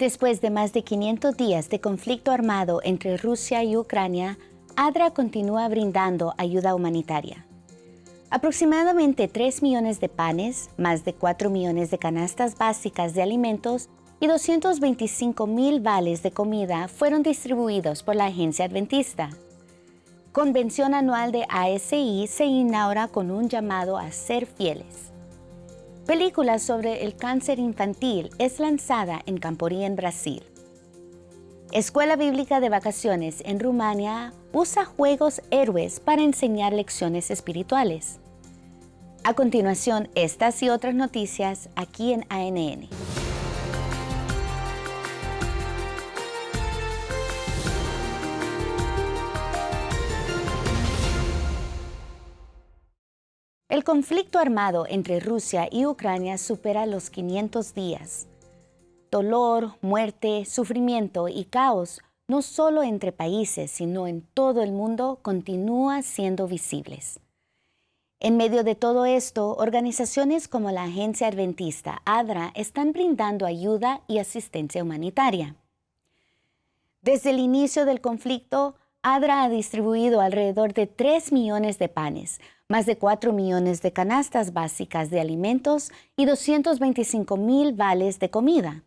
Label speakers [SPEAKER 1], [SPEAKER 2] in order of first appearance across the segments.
[SPEAKER 1] Después de más de 500 días de conflicto armado entre Rusia y Ucrania, ADRA continúa brindando ayuda humanitaria. Aproximadamente 3 millones de panes, más de 4 millones de canastas básicas de alimentos y 225,000 vales de comida fueron distribuidos por la Agencia Adventista. Convención anual de ASI se inaugura con un llamado a ser fieles. Película sobre el cáncer infantil es lanzada en Camporí, en Brasil. Escuela Bíblica de Vacaciones en Rumania usa juegos héroes para enseñar lecciones espirituales. A continuación, estas y otras noticias aquí en ANN. El conflicto armado entre Rusia y Ucrania supera los 500 días. Dolor, muerte, sufrimiento y caos, no solo entre países, sino en todo el mundo, continúan siendo visibles. En medio de todo esto, organizaciones como la Agencia Adventista, ADRA, están brindando ayuda y asistencia humanitaria. Desde el inicio del conflicto, ADRA ha distribuido alrededor de 3 millones de panes, más de 4 millones de canastas básicas de alimentos y 225,000 vales de comida.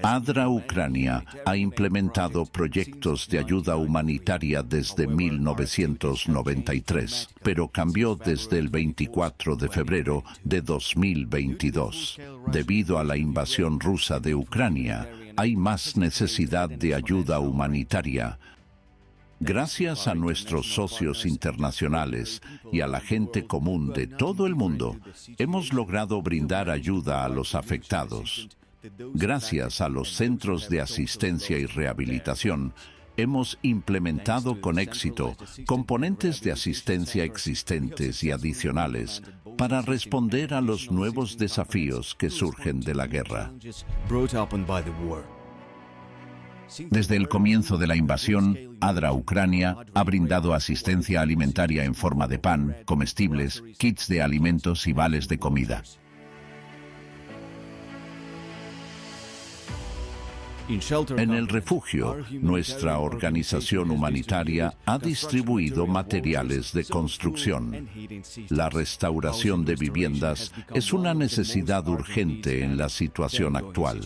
[SPEAKER 2] ADRA Ucrania ha implementado proyectos de ayuda humanitaria desde 1993, pero cambió desde el 24 de febrero de 2022. Debido a la invasión rusa de Ucrania, hay más necesidad de ayuda humanitaria. Gracias a nuestros socios internacionales y a la gente común de todo el mundo, hemos logrado brindar ayuda a los afectados. Gracias a los centros de asistencia y rehabilitación, hemos implementado con éxito componentes de asistencia existentes y adicionales para responder a los nuevos desafíos que surgen de la guerra. Desde el comienzo de la invasión, ADRA Ucrania ha brindado asistencia alimentaria en forma de pan, comestibles, kits de alimentos y vales de comida. En el refugio, nuestra organización humanitaria ha distribuido materiales de construcción. La restauración de viviendas es una necesidad urgente en la situación actual.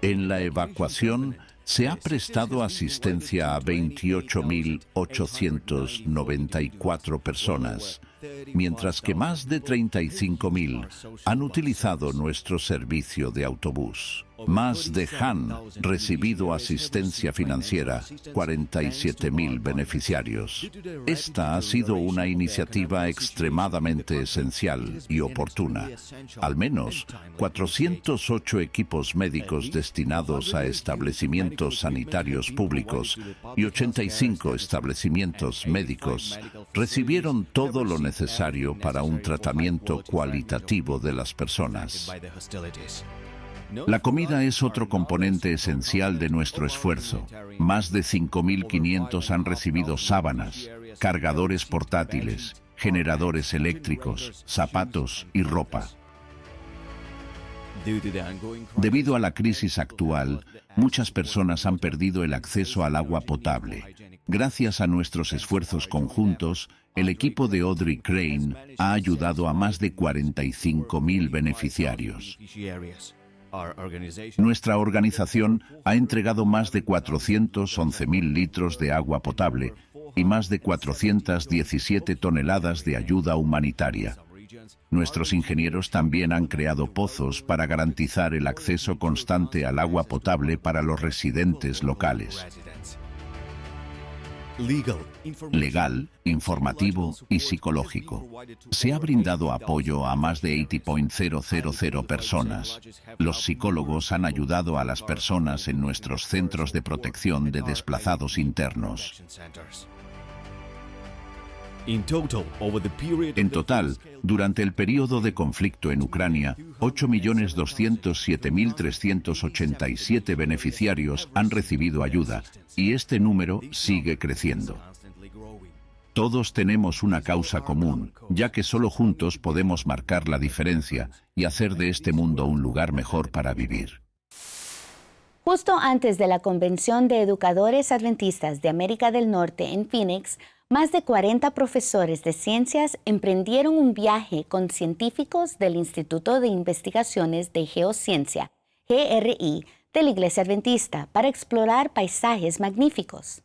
[SPEAKER 2] En la evacuación, se ha prestado asistencia a 28.894 personas, mientras que más de 35.000 han utilizado nuestro servicio de autobús. Más de Han recibido asistencia financiera, 47.000 beneficiarios. Esta ha sido una iniciativa extremadamente esencial y oportuna. Al menos 408 equipos médicos destinados a establecimientos sanitarios públicos y 85 establecimientos médicos recibieron todo lo necesario para un tratamiento cualitativo de las personas. La comida es otro componente esencial de nuestro esfuerzo. Más de 5.500 han recibido sábanas, cargadores portátiles, generadores eléctricos, zapatos y ropa. Debido a la crisis actual, muchas personas han perdido el acceso al agua potable. Gracias a nuestros esfuerzos conjuntos, el equipo de Audrey Crane ha ayudado a más de 45.000 beneficiarios. Nuestra organización ha entregado más de 411.000 litros de agua potable y más de 417 toneladas de ayuda humanitaria. Nuestros ingenieros también han creado pozos para garantizar el acceso constante al agua potable para los residentes locales. Legal, informativo y psicológico. Se ha brindado apoyo a más de 80.000 personas. Los psicólogos han ayudado a las personas en nuestros centros de protección de desplazados internos. En total, durante el periodo de conflicto en Ucrania, 8.207.387 beneficiarios han recibido ayuda, y este número sigue creciendo. Todos tenemos una causa común, ya que solo juntos podemos marcar la diferencia y hacer de este mundo un lugar mejor para vivir.
[SPEAKER 1] Justo antes de la Convención de Educadores Adventistas de América del Norte en Phoenix, más de 40 profesores de ciencias emprendieron un viaje con científicos del Instituto de Investigaciones de Geociencia, GRI, de la Iglesia Adventista para explorar paisajes magníficos.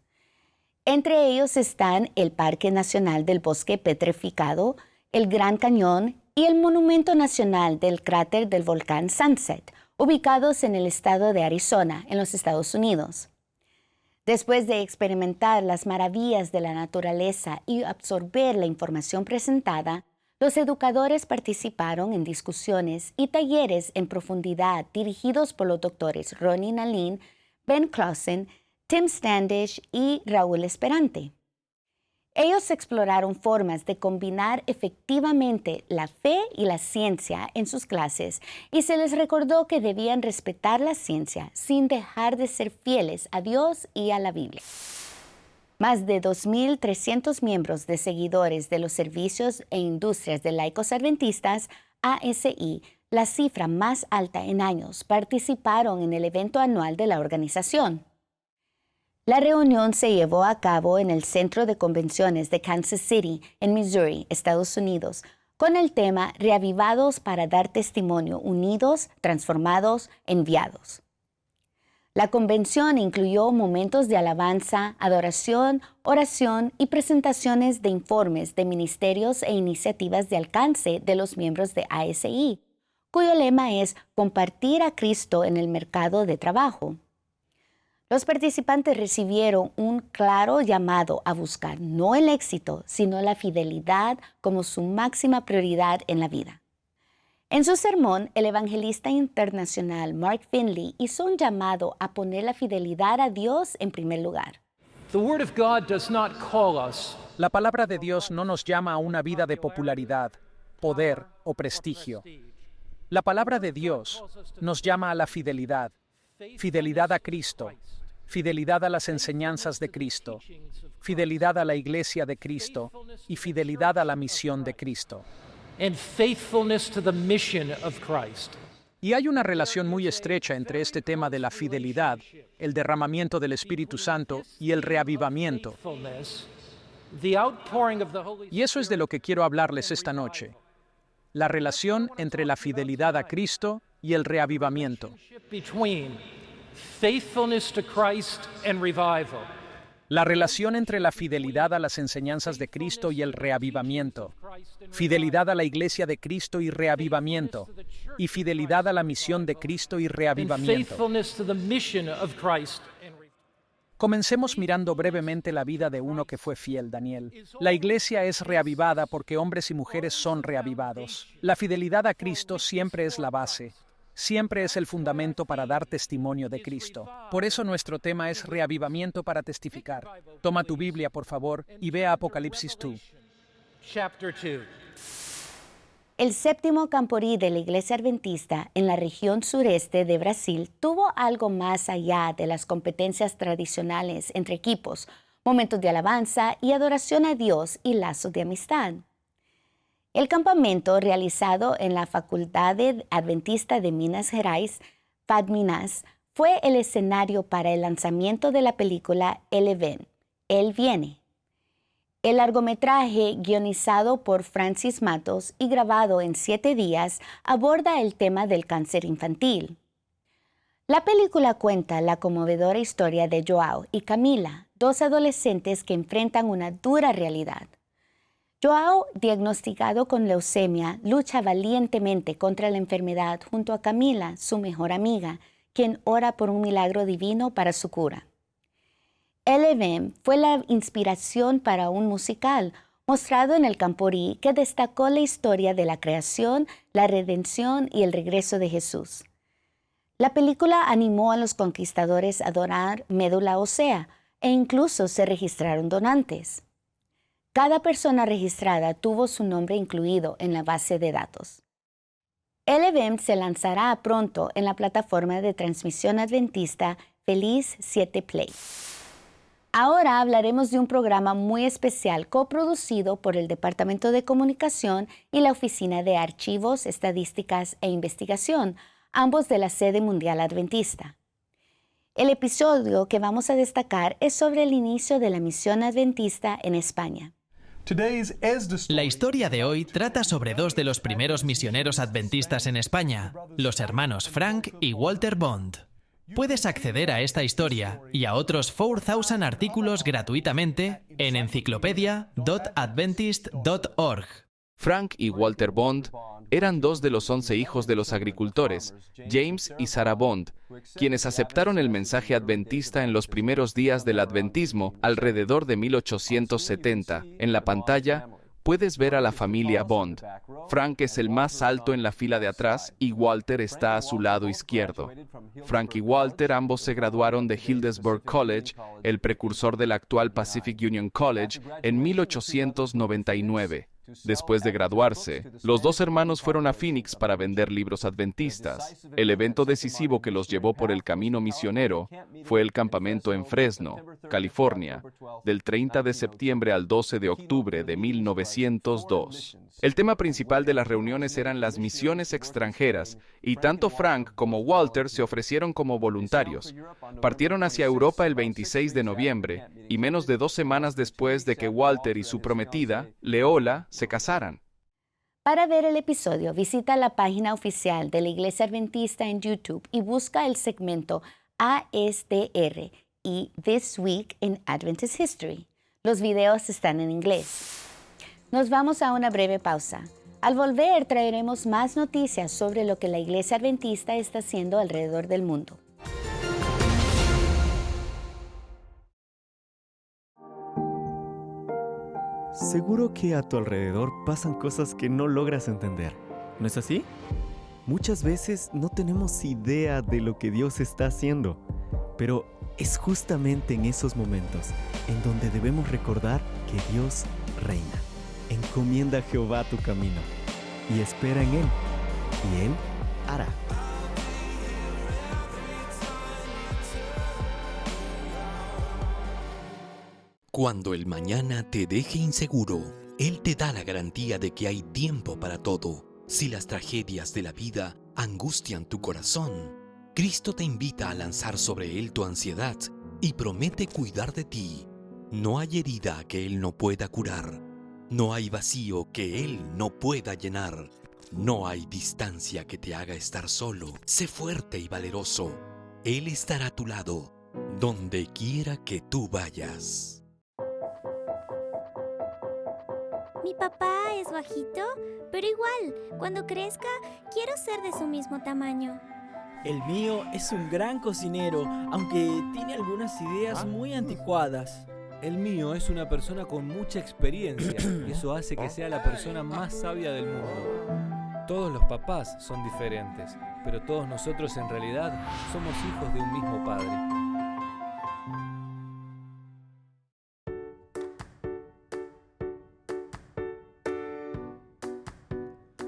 [SPEAKER 1] Entre ellos están el Parque Nacional del Bosque Petrificado, el Gran Cañón y el Monumento Nacional del Cráter del Volcán Sunset, ubicados en el estado de Arizona, en los Estados Unidos. Después de experimentar las maravillas de la naturaleza y absorber la información presentada, los educadores participaron en discusiones y talleres en profundidad dirigidos por los doctores Ronnie Nalin, Ben Clausen, Tim Standish y Raúl Esperante. Ellos exploraron formas de combinar efectivamente la fe y la ciencia en sus clases y se les recordó que debían respetar la ciencia sin dejar de ser fieles a Dios y a la Biblia. Más de 2.300 miembros de seguidores de los servicios e industrias de laicos adventistas, ASI, la cifra más alta en años, participaron en el evento anual de la organización. La reunión se llevó a cabo en el Centro de Convenciones de Kansas City, en Missouri, Estados Unidos, con el tema Reavivados para dar testimonio, unidos, transformados, enviados. La convención incluyó momentos de alabanza, adoración, oración y presentaciones de informes de ministerios e iniciativas de alcance de los miembros de ASI, cuyo lema es compartir a Cristo en el mercado de trabajo. Los participantes recibieron un claro llamado a buscar no el éxito, sino la fidelidad como su máxima prioridad en la vida. En su sermón, el evangelista internacional Mark Finley hizo un llamado a poner la fidelidad a Dios en primer lugar.
[SPEAKER 3] La palabra de Dios no nos llama a una vida de popularidad, poder o prestigio. La palabra de Dios nos llama a la fidelidad, fidelidad a Cristo, fidelidad a las enseñanzas de Cristo, fidelidad a la iglesia de Cristo y fidelidad a la misión de Cristo. Y hay una relación muy estrecha entre este tema de la fidelidad, el derramamiento del Espíritu Santo y el reavivamiento. Y eso es de lo que quiero hablarles esta noche. La relación entre la fidelidad a Cristo y el reavivamiento. La relación entre la fidelidad a las enseñanzas de Cristo y el reavivamiento, fidelidad a la iglesia de Cristo y reavivamiento, y fidelidad a la misión de Cristo y reavivamiento. Comencemos mirando brevemente la vida de uno que fue fiel, Daniel. La iglesia es reavivada porque hombres y mujeres son reavivados. La fidelidad a Cristo siempre es la base. Siempre es el fundamento para dar testimonio de Cristo. Por eso nuestro tema es reavivamiento para testificar. Toma tu Biblia, por favor, y ve a Apocalipsis 2.
[SPEAKER 1] El séptimo Camporí de la Iglesia Adventista en la región sureste de Brasil tuvo algo más allá de las competencias tradicionales entre equipos, momentos de alabanza y adoración a Dios y lazos de amistad. El campamento realizado en la Facultad Adventista de Minas Gerais, FADMINAS, fue el escenario para el lanzamiento de la película Ele Vem, Él Viene. El largometraje, guionizado por Francis Matos y grabado en 7 días, aborda el tema del cáncer infantil. La película cuenta la conmovedora historia de Joao y Camila, 2 adolescentes que enfrentan una dura realidad. Joao, diagnosticado con leucemia, lucha valientemente contra la enfermedad junto a Camila, su mejor amiga, quien ora por un milagro divino para su cura. Ele Vem fue la inspiración para un musical mostrado en el Camporí que destacó la historia de la creación, la redención y el regreso de Jesús. La película animó a los conquistadores a donar médula ósea e incluso se registraron donantes. Cada persona registrada tuvo su nombre incluido en la base de datos. Ele Vem se lanzará pronto en la plataforma de transmisión adventista Feliz 7 Play. Ahora hablaremos de un programa muy especial coproducido por el Departamento de Comunicación y la Oficina de Archivos, Estadísticas e Investigación, ambos de la Sede Mundial Adventista. El episodio que vamos a destacar es sobre el inicio de la misión adventista en España.
[SPEAKER 4] La historia de hoy trata sobre dos de los primeros misioneros adventistas en España, los hermanos Frank y Walter Bond. Puedes acceder a esta historia y a otros 4,000 artículos gratuitamente en enciclopedia.adventist.org.
[SPEAKER 5] Frank y Walter Bond eran dos de los 11 hijos de los agricultores, James y Sarah Bond, quienes aceptaron el mensaje adventista en los primeros días del adventismo alrededor de 1870. En la pantalla puedes ver a la familia Bond. Frank es el más alto en la fila de atrás y Walter está a su lado izquierdo. Frank y Walter ambos se graduaron de Hildesburg College, el precursor del actual Pacific Union College, en 1899. Después de graduarse, los dos hermanos fueron a Phoenix para vender libros adventistas. El evento decisivo que los llevó por el camino misionero fue el campamento en Fresno, California, del 30 de septiembre al 12 de octubre de 1902. El tema principal de las reuniones eran las misiones extranjeras, y tanto Frank como Walter se ofrecieron como voluntarios. Partieron hacia Europa el 26 de noviembre, y menos de 2 semanas después de que Walter y su prometida, Leola, se casaran.
[SPEAKER 1] Para ver el episodio, visita la página oficial de la Iglesia Adventista en YouTube y busca el segmento ASDR y This Week in Adventist History. Los videos están en inglés. Nos vamos a una breve pausa. Al volver traeremos más noticias sobre lo que la Iglesia Adventista está haciendo alrededor del mundo.
[SPEAKER 6] Seguro que a tu alrededor pasan cosas que no logras entender, ¿no es así? Muchas veces no tenemos idea de lo que Dios está haciendo, pero es justamente en esos momentos en donde debemos recordar que Dios reina. Encomienda a Jehová tu camino y espera en Él, y Él hará.
[SPEAKER 7] Cuando el mañana te deje inseguro, Él te da la garantía de que hay tiempo para todo. Si las tragedias de la vida angustian tu corazón, Cristo te invita a lanzar sobre Él tu ansiedad y promete cuidar de ti. No hay herida que Él no pueda curar. No hay vacío que Él no pueda llenar. No hay distancia que te haga estar solo. Sé fuerte y valeroso. Él estará a tu lado, donde quiera que tú vayas.
[SPEAKER 8] Mi papá es bajito, pero igual, cuando crezca, quiero ser de su mismo tamaño.
[SPEAKER 9] El mío es un gran cocinero, aunque tiene algunas ideas muy anticuadas.
[SPEAKER 10] El mío es una persona con mucha experiencia. Eso hace que sea la persona más sabia del mundo. Todos los papás son diferentes, pero todos nosotros en realidad somos hijos de un mismo padre.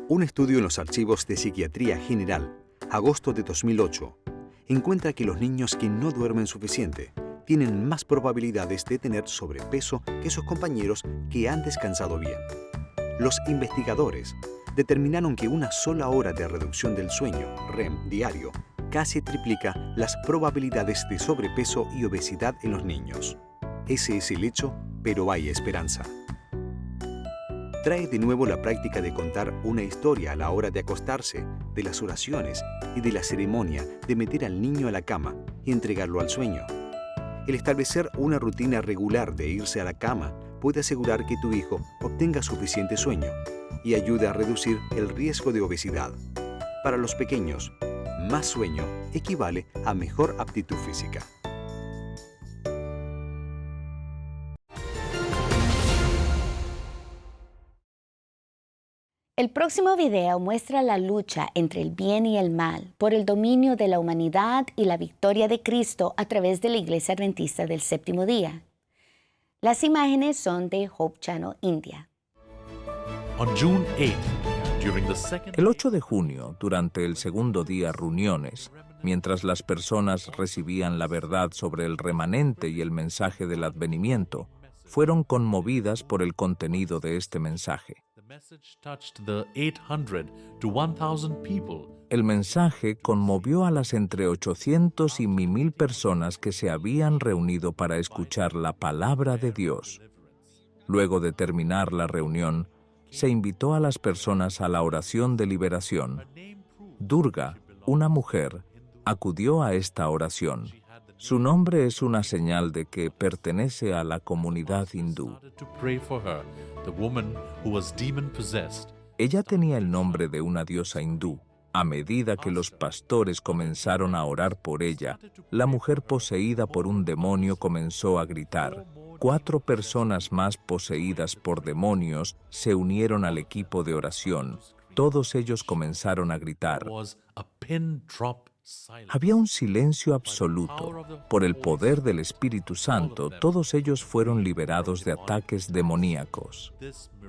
[SPEAKER 11] Un estudio en los archivos de Psiquiatría General, agosto de 2008, encuentra que los niños que no duermen suficiente tienen más probabilidades de tener sobrepeso que sus compañeros que han descansado bien. Los investigadores determinaron que una sola hora de reducción del sueño, REM, diario, casi triplica las probabilidades de sobrepeso y obesidad en los niños. Ese es el hecho, pero hay esperanza. Trae de nuevo la práctica de contar una historia a la hora de acostarse, de las oraciones y de la ceremonia de meter al niño a la cama y entregarlo al sueño. El establecer una rutina regular de irse a la cama puede asegurar que tu hijo obtenga suficiente sueño y ayude a reducir el riesgo de obesidad. Para los pequeños, más sueño equivale a mejor aptitud física.
[SPEAKER 1] El próximo video muestra la lucha entre el bien y el mal por el dominio de la humanidad y la victoria de Cristo a través de la Iglesia Adventista del Séptimo Día. Las imágenes son de Hope Channel India.
[SPEAKER 12] On June 8, El 8 de junio, durante el segundo día reuniones, mientras las personas recibían la verdad sobre el remanente y el mensaje del advenimiento, fueron conmovidas por el contenido de este mensaje. El mensaje conmovió a las entre 800 y 1,000 personas que se habían reunido para escuchar la palabra de Dios. Luego de terminar la reunión, se invitó a las personas a la oración de liberación. Durga, una mujer, acudió a esta oración. Su nombre es una señal de que pertenece a la comunidad hindú. Ella tenía el nombre de una diosa hindú. A medida que los pastores comenzaron a orar por ella, la mujer poseída por un demonio comenzó a gritar. 4 personas más poseídas por demonios se unieron al equipo de oración. Todos ellos comenzaron a gritar. Había un silencio absoluto. Por el poder del Espíritu Santo, todos ellos fueron liberados de ataques demoníacos.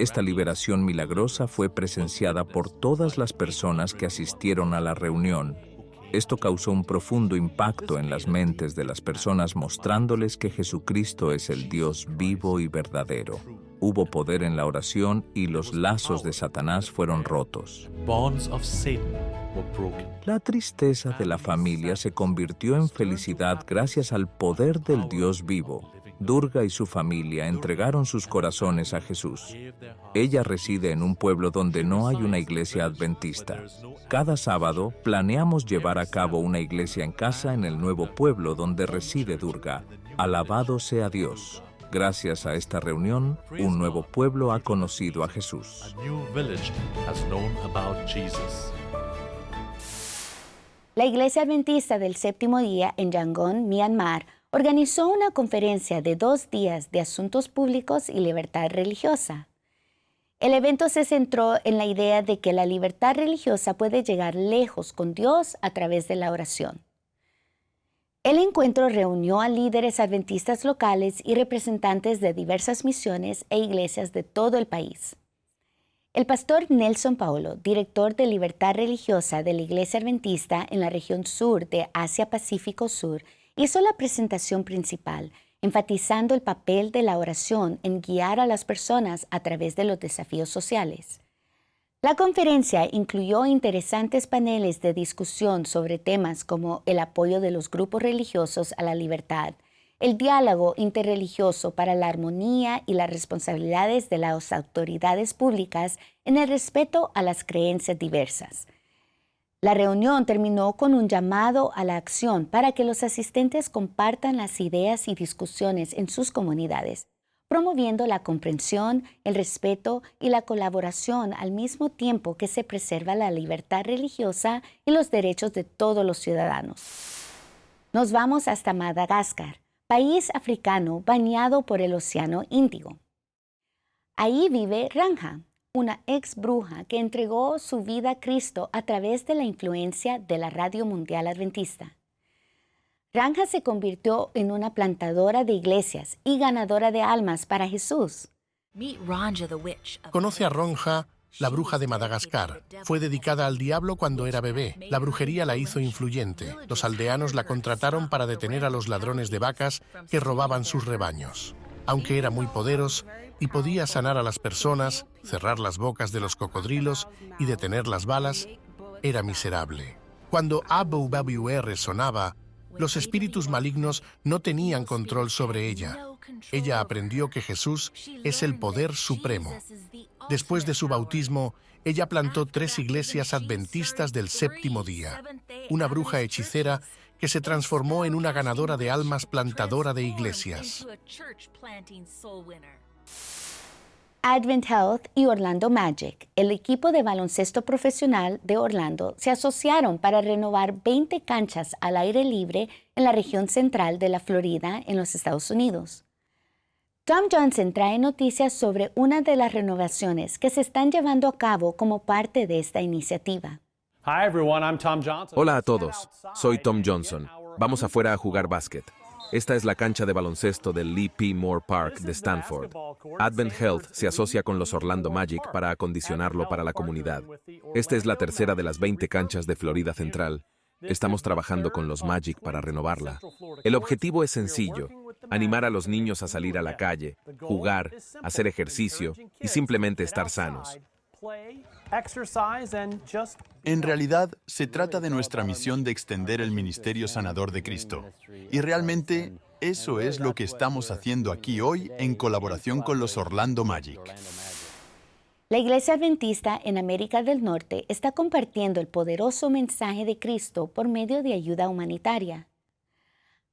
[SPEAKER 12] Esta liberación milagrosa fue presenciada por todas las personas que asistieron a la reunión. Esto causó un profundo impacto en las mentes de las personas, mostrándoles que Jesucristo es el Dios vivo y verdadero. Hubo poder en la oración y los lazos de Satanás fueron rotos. La tristeza de la familia se convirtió en felicidad gracias al poder del Dios vivo. Durga y su familia entregaron sus corazones a Jesús. Ella reside en un pueblo donde no hay una iglesia adventista. Cada sábado planeamos llevar a cabo una iglesia en casa en el nuevo pueblo donde reside Durga. Alabado sea Dios. Gracias a esta reunión, un nuevo pueblo ha conocido a Jesús.
[SPEAKER 1] La Iglesia Adventista del Séptimo Día en Yangon, Myanmar, organizó una conferencia de 2 días de asuntos públicos y libertad religiosa. El evento se centró en la idea de que la libertad religiosa puede llegar lejos con Dios a través de la oración. El encuentro reunió a líderes adventistas locales y representantes de diversas misiones e iglesias de todo el país. El pastor Nelson Paulo, director de Libertad Religiosa de la Iglesia Adventista en la región sur de Asia-Pacífico Sur, hizo la presentación principal, enfatizando el papel de la oración en guiar a las personas a través de los desafíos sociales. La conferencia incluyó interesantes paneles de discusión sobre temas como el apoyo de los grupos religiosos a la libertad, el diálogo interreligioso para la armonía y las responsabilidades de las autoridades públicas en el respeto a las creencias diversas. La reunión terminó con un llamado a la acción para que los asistentes compartan las ideas y discusiones en sus comunidades, promoviendo la comprensión, el respeto y la colaboración al mismo tiempo que se preserva la libertad religiosa y los derechos de todos los ciudadanos. Nos vamos hasta Madagascar, país africano bañado por el Océano Índico. Ahí vive Ranja, una ex bruja que entregó su vida a Cristo a través de la influencia de la Radio Mundial Adventista. Ranja se convirtió en una plantadora de iglesias y ganadora de almas para Jesús.
[SPEAKER 13] Conoce a Ronja, la bruja de Madagascar. Fue dedicada al diablo cuando era bebé. La brujería la hizo influyente. Los aldeanos la contrataron para detener a los ladrones de vacas que robaban sus rebaños. Aunque era muy poderosa y podía sanar a las personas, cerrar las bocas de los cocodrilos y detener las balas, era miserable. Cuando Abu Babur sonaba, los espíritus malignos no tenían control sobre ella. Ella aprendió que Jesús es el poder supremo. Después de su bautismo, ella plantó 3 iglesias adventistas del Séptimo Día. Una bruja hechicera que se transformó en una ganadora de almas plantadora de iglesias.
[SPEAKER 1] Advent Health y Orlando Magic, el equipo de baloncesto profesional de Orlando, se asociaron para renovar 20 canchas al aire libre en la región central de la Florida, en los Estados Unidos. Tom Johnson trae noticias sobre una de las renovaciones que se están llevando a cabo como parte de esta iniciativa.
[SPEAKER 14] Hola a todos, soy Tom Johnson. Vamos afuera a jugar básquet. Esta es la cancha de baloncesto del Lee P. Moore Park de Stanford. Advent Health se asocia con los Orlando Magic para acondicionarlo para la comunidad. Esta es la tercera de las 20 canchas de Florida Central. Estamos trabajando con los Magic para renovarla. El objetivo es sencillo: animar a los niños a salir a la calle, jugar, hacer ejercicio y simplemente estar sanos.
[SPEAKER 15] En realidad, se trata de nuestra misión de extender el ministerio sanador de Cristo. Y realmente, eso es lo que estamos haciendo aquí hoy en colaboración con los Orlando Magic.
[SPEAKER 1] La Iglesia Adventista en América del Norte está compartiendo el poderoso mensaje de Cristo por medio de ayuda humanitaria.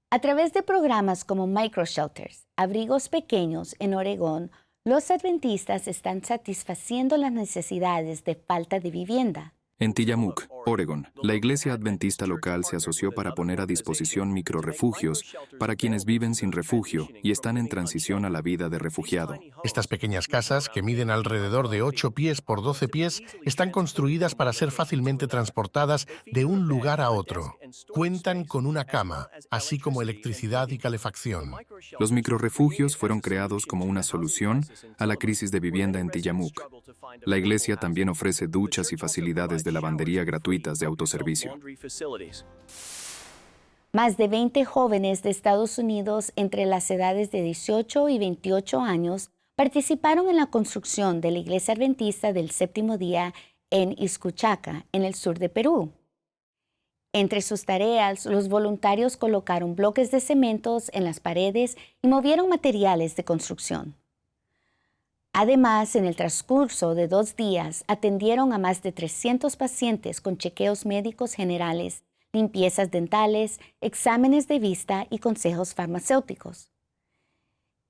[SPEAKER 1] A través de programas como Microshelters, abrigos pequeños en Oregón, los adventistas están satisfaciendo las necesidades de falta de vivienda.
[SPEAKER 16] En Tillamook, Oregon, la iglesia adventista local se asoció para poner a disposición microrefugios para quienes viven sin refugio y están en transición a la vida de refugiado.
[SPEAKER 13] Estas pequeñas casas, que miden alrededor de 8 pies por 12 pies, están construidas para ser fácilmente transportadas de un lugar a otro. Cuentan con una cama, así como electricidad y calefacción.
[SPEAKER 16] Los microrefugios fueron creados como una solución a la crisis de vivienda en Tillamook. La iglesia también ofrece duchas y facilidades de lavandería gratuitas de autoservicio.
[SPEAKER 1] Más de 20 jóvenes de Estados Unidos entre las edades de 18 y 28 años participaron en la construcción de la Iglesia Adventista del Séptimo Día en Izcuchaca, en el sur de Perú. Entre sus tareas, los voluntarios colocaron bloques de cementos en las paredes y movieron materiales de construcción. Además, en el transcurso de 2 días, atendieron a más de 300 pacientes con chequeos médicos generales, limpiezas dentales, exámenes de vista y consejos farmacéuticos.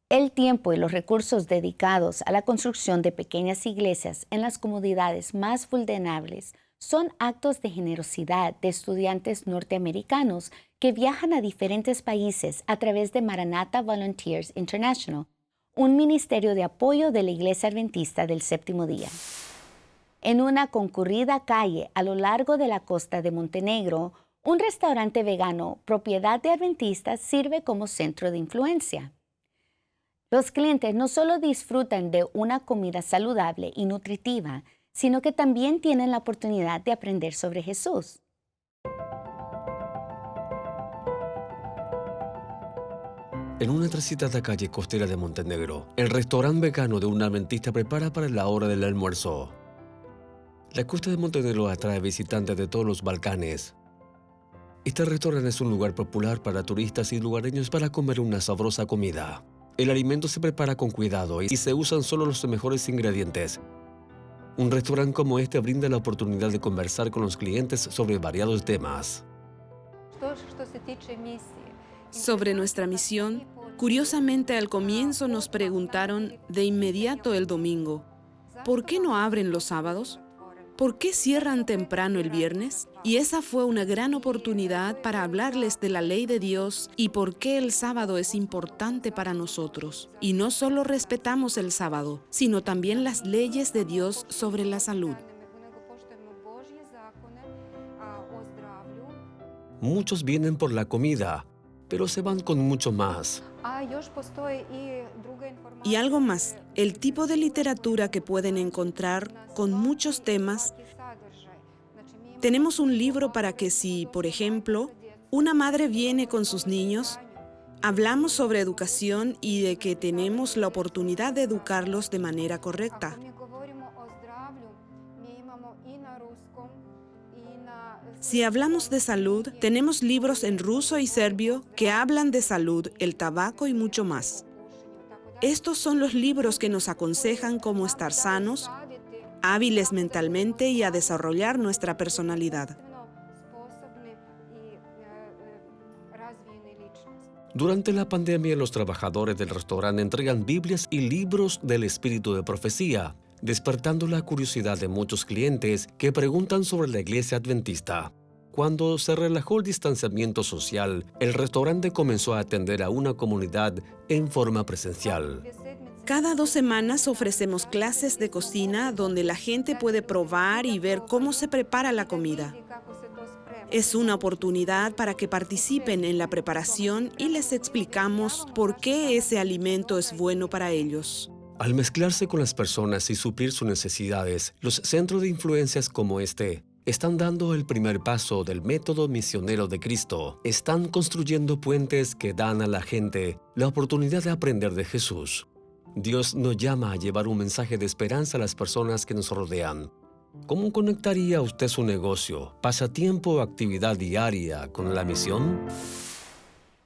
[SPEAKER 1] El tiempo y los recursos dedicados a la construcción de pequeñas iglesias en las comunidades más vulnerables son actos de generosidad de estudiantes norteamericanos que viajan a diferentes países a través de Maranatha Volunteers International, un ministerio de apoyo de la Iglesia Adventista del Séptimo Día. En una concurrida calle a lo largo de la costa de Montenegro, un restaurante vegano, propiedad de adventistas, sirve como centro de influencia. Los clientes no solo disfrutan de una comida saludable y nutritiva, sino que también tienen la oportunidad de aprender sobre Jesús.
[SPEAKER 17] En una transitada calle costera de Montenegro, el restaurante vegano de un adventista prepara para la hora del almuerzo. La costa de Montenegro atrae visitantes de todos los Balcanes. Este restaurante es un lugar popular para turistas y lugareños para comer una sabrosa comida. El alimento se prepara con cuidado y se usan solo los mejores ingredientes. Un restaurante como este brinda la oportunidad de conversar con los clientes sobre variados temas.
[SPEAKER 18] Sobre nuestra misión, curiosamente al comienzo nos preguntaron de inmediato el domingo, ¿por qué no abren los sábados? ¿Por qué cierran temprano el viernes? Y esa fue una gran oportunidad para hablarles de la ley de Dios y por qué el sábado es importante para nosotros. Y no solo respetamos el sábado, sino también las leyes de Dios sobre la salud.
[SPEAKER 17] Muchos vienen por la comida, pero se van con mucho más.
[SPEAKER 18] Y algo más, el tipo de literatura que pueden encontrar con muchos temas. Tenemos un libro para que si, por ejemplo, una madre viene con sus niños, hablamos sobre educación y de que tenemos la oportunidad de educarlos de manera correcta. Si hablamos de salud, tenemos libros en ruso y serbio que hablan de salud, el tabaco y mucho más. Estos son los libros que nos aconsejan cómo estar sanos, hábiles mentalmente y a desarrollar nuestra personalidad.
[SPEAKER 17] Durante la pandemia, los trabajadores del restaurante entregan Biblias y libros del espíritu de profecía, despertando la curiosidad de muchos clientes que preguntan sobre la iglesia adventista. Cuando se relajó el distanciamiento social, el restaurante comenzó a atender a una comunidad en forma presencial.
[SPEAKER 18] Cada 2 semanas ofrecemos clases de cocina donde la gente puede probar y ver cómo se prepara la comida. Es una oportunidad para que participen en la preparación y les explicamos por qué ese alimento es bueno para ellos.
[SPEAKER 17] Al mezclarse con las personas y suplir sus necesidades, los centros de influencias como este están dando el primer paso del método misionero de Cristo. Están construyendo puentes que dan a la gente la oportunidad de aprender de Jesús. Dios nos llama a llevar un mensaje de esperanza a las personas que nos rodean. ¿Cómo conectaría usted su negocio, pasatiempo o actividad diaria con la misión?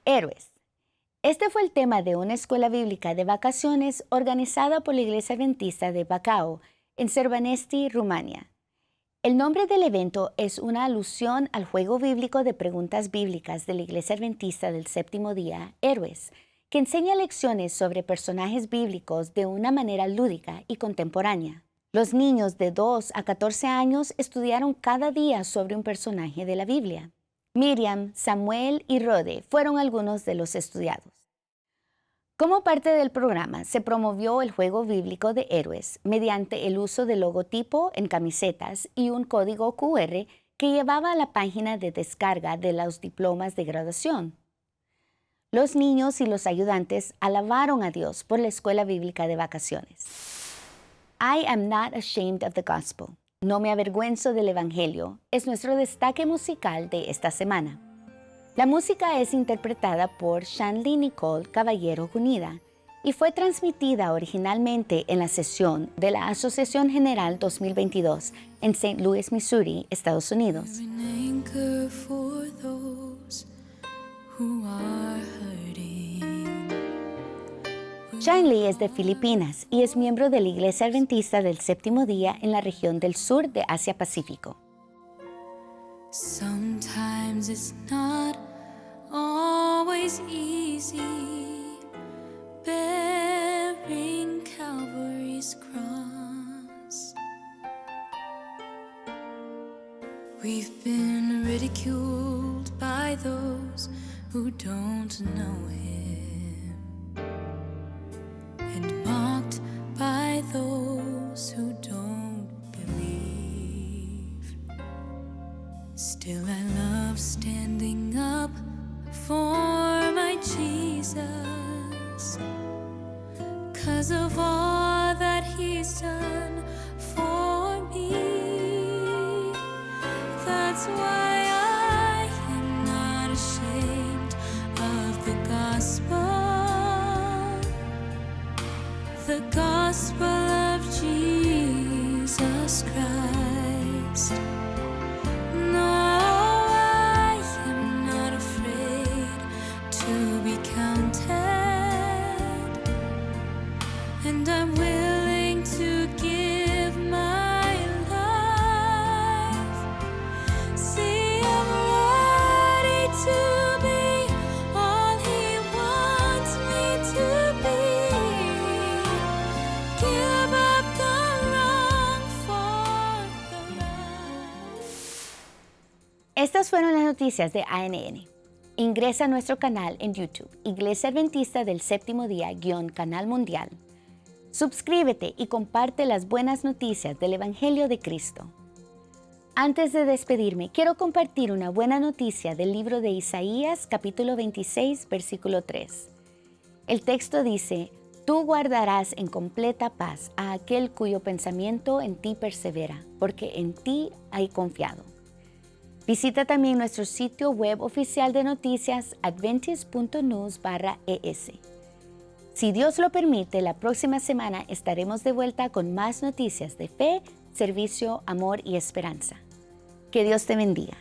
[SPEAKER 1] Héroes. Este fue el tema de una escuela bíblica de vacaciones organizada por la Iglesia Adventista de Bacău, en Sărbanești, Rumania. El nombre del evento es una alusión al juego bíblico de preguntas bíblicas de la Iglesia Adventista del Séptimo Día, Héroes, que enseña lecciones sobre personajes bíblicos de una manera lúdica y contemporánea. Los niños de 2 a 14 años estudiaron cada día sobre un personaje de la Biblia. Miriam, Samuel y Rode fueron algunos de los estudiados. Como parte del programa, se promovió el juego bíblico de Héroes mediante el uso del logotipo en camisetas y un código QR que llevaba a la página de descarga de los diplomas de graduación. Los niños y los ayudantes alabaron a Dios por la escuela bíblica de vacaciones. I am not ashamed of the gospel. No me avergüenzo del Evangelio es nuestro destaque musical de esta semana. La música es interpretada por Shanley Nicole Caballero Gunida y fue transmitida originalmente en la sesión de la Asociación General 2022 en St. Louis, Missouri, Estados Unidos. Shanley es de Filipinas y es miembro de la Iglesia Adventista del Séptimo Día en la región del sur de Asia-Pacífico.
[SPEAKER 19] Sometimes it's not always easy bearing Calvary's cross. We've been ridiculed by those who don't know Him and mocked by those who don't believe. Still I love standing up for my Jesus, 'cause of all that He's done for me. That's why I am not ashamed of the gospel of Jesus Christ. And I'm willing to give my life. See, I'm ready to be all He wants me to be. Give up the wrong for the right.
[SPEAKER 1] Estas fueron las noticias de ANN. Ingresa a nuestro canal en YouTube, Iglesia Adventista del Séptimo Día _ Canal Mundial. Suscríbete y comparte las buenas noticias del Evangelio de Cristo. Antes de despedirme, quiero compartir una buena noticia del libro de Isaías, capítulo 26, versículo 3. El texto dice: Tú guardarás en completa paz a aquel cuyo pensamiento en ti persevera, porque en ti hay confiado. Visita también nuestro sitio web oficial de noticias adventist.news/es. Si Dios lo permite, la próxima semana estaremos de vuelta con más noticias de fe, servicio, amor y esperanza. Que Dios te bendiga.